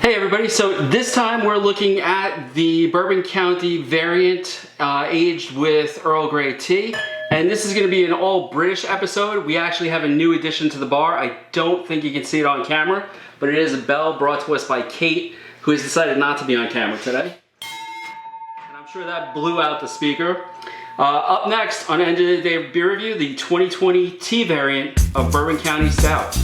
Hey everybody, so this time we're looking at the Bourbon County variant aged with Earl Grey tea. And this is going to be an all British episode. We actually have a new addition to the bar. I don't think you can see it on camera, but it is a bell brought to us by Kate, who has decided not to be on camera today. And I'm sure that blew out the speaker. Up next on End of the Day Beer Review, the 2020 tea variant of Bourbon County Stout.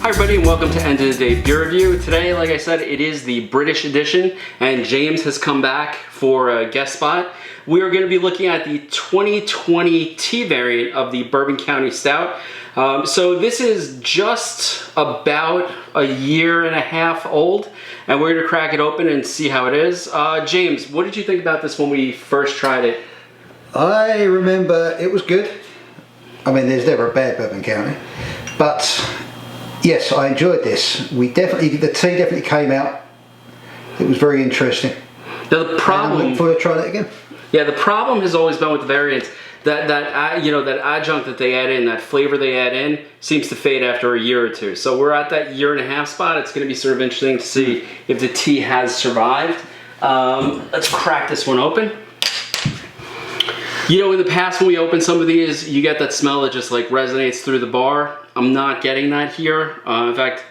Hi everybody and welcome to End of the Day Beer Review. Today, like I said, it is the British edition and James has come back for a guest spot. We are going to be looking at the 2020 tea variant of the Bourbon County Stout. So this is just about a year and a half old and we're going to crack it open and see how it is. James, what did you think about this when we first tried it? I remember it was good. I mean, there's never a bad Bourbon County, but yes, I enjoyed this. The tea definitely came out. It was very interesting. Now the problem, I'm looking forward to trying it again. Yeah, the problem has always been with the variants that adjunct that they add in, that flavor they add in, seems to fade after a year or two. So we're at that year and a half spot. It's going to be sort of interesting to see if the tea has survived. Let's crack this one open. You know, in the past when we open some of these, you get that smell that just like resonates through the bar. I'm not getting that here. In fact,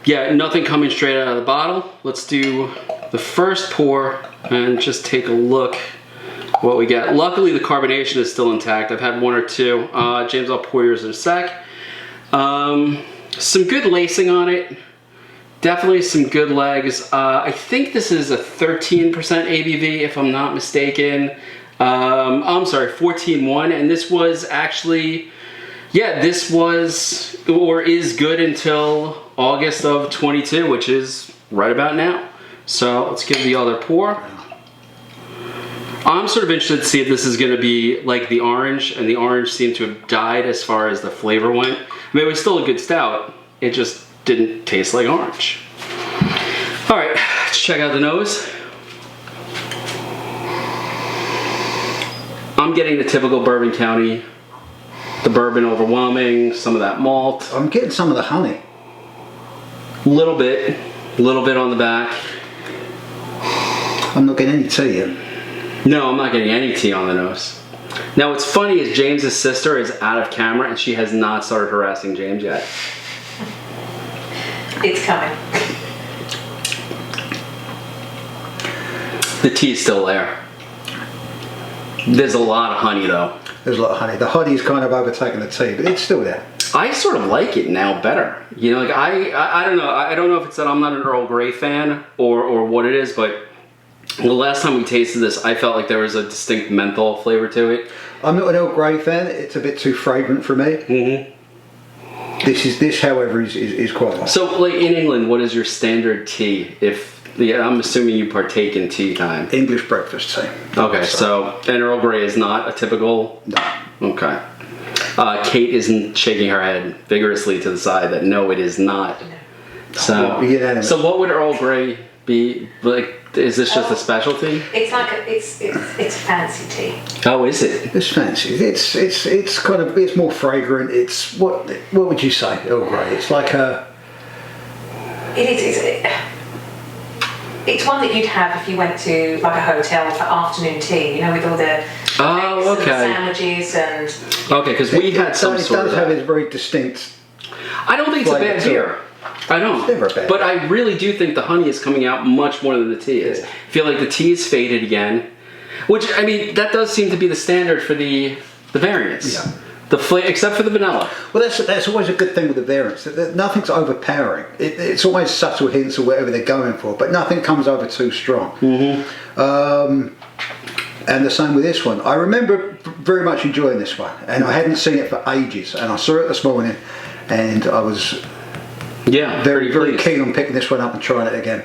yeah, nothing coming straight out of the bottle. Let's do the first pour and just take a look what we get. Luckily, the carbonation is still intact. I've had one or two. James, I'll pour yours in a sec. Some good lacing on it. Definitely some good legs. I think this is a 13% ABV, if I'm not mistaken. I'm sorry, 14.1, and this was actually, yeah, this was or is good until August of 22, which is right about now. So let's give the other pour. I'm sort of interested to see if this is going to be like the orange, and the orange seemed to have died as far as the flavor went. I mean, it was still a good stout. It just didn't taste like orange. All right, let's check out the nose. I'm getting the typical Bourbon County, the bourbon overwhelming, some of that malt. I'm getting some of the honey. Little bit on the back. I'm not getting any tea yet. No, I'm not getting any tea on the nose. Now what's funny is James's sister is out of camera and she has not started harassing James yet. It's coming. The tea is still there. There's a lot of honey though. There's a lot of honey. The honey's kind of overtaken the tea, but it's still there. I sort of like it now better. You know, like I don't know. I don't know if it's that I'm not an Earl Grey fan or what it is, but the last time we tasted this, I felt like there was a distinct menthol flavor to it. I'm not an Earl Grey fan. It's a bit too fragrant for me. Mm-hmm. This, however, is quite nice. So, like in England, what is your standard tea? I'm assuming you partake in tea time. English breakfast tea. Okay, so and Earl Grey is not a typical. No. Okay. Kate isn't shaking her head vigorously to the side that no, it is not. So what would Earl Grey be like? Is this just a specialty? It's like it's fancy tea. Oh, is it? It's fancy. It's kind of, it's more fragrant. It's what would you say, Earl Grey? It's like a. It's one that you'd have if you went to like a hotel for afternoon tea, you know, with all the eggs and sandwiches and. Okay, because we had some sort of. It does have its very distinct. I don't think it's a bad beer. I don't. It's never a bad but I really do think the honey is coming out much more than the tea is. Yeah. I feel like the tea is faded again, which I mean that does seem to be the standard for the variants. Yeah. Except for the vanilla. Well, that's always a good thing with the variants. Nothing's overpowering. It's always subtle hints or whatever they're going for, but nothing comes over too strong. Mm-hmm. And the same with this one. I remember very much enjoying this one, and I hadn't seen it for ages. And I saw it this morning, and I was very keen on picking this one up and trying it again.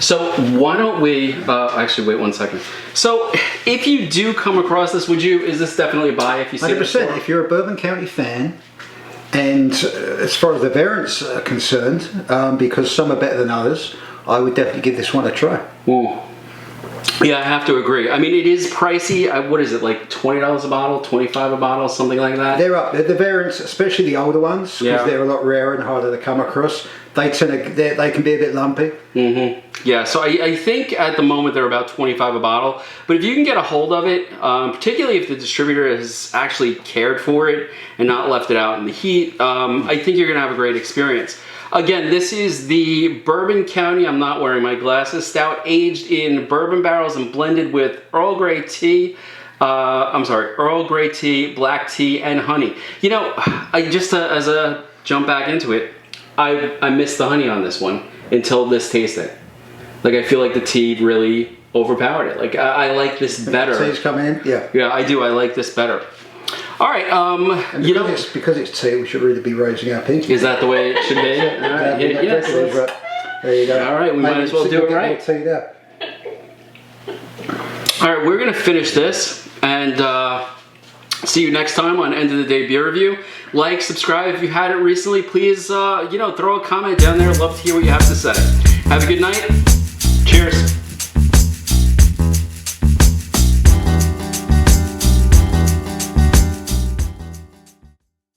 So why don't we actually wait 1 second. So if you do come across this, is this definitely a buy if you see 100%. If you're a Bourbon County fan, and as far as the variants are concerned, because some are better than others, I would definitely give this one a try. Ooh. Yeah, I have to agree. I mean, it is pricey. What is it, like $20 a bottle, $25 a bottle, something like that? They're up. The variants, especially the older ones, because they're a lot rarer and harder to come across. They they can be a bit lumpy. Mm-hmm. Yeah, so I think at the moment they're about $25 a bottle. But if you can get a hold of it, particularly if the distributor has actually cared for it and not left it out in the heat, I think you're going to have a great experience. Again, this is the Bourbon County, I'm not wearing my glasses, stout aged in bourbon barrels and blended with Earl Grey tea. Earl Grey tea, black tea, and honey. You know, as a jump back into it, I missed the honey on this one until this tasting. Like, I feel like the tea really overpowered it. Like, I like this better. The tea's come in? Yeah. Yeah, I do. I like this better. All right, because it's tea, we should really be raising our pinky. Is that the way it should be? All right, yes. There you go. All right, we might as well do it right. Tea there. All right, we're gonna finish this and see you next time on End of the Day Beer Review. Like, subscribe if you had it recently. Please, throw a comment down there. Love to hear what you have to say. Have a good night. Cheers.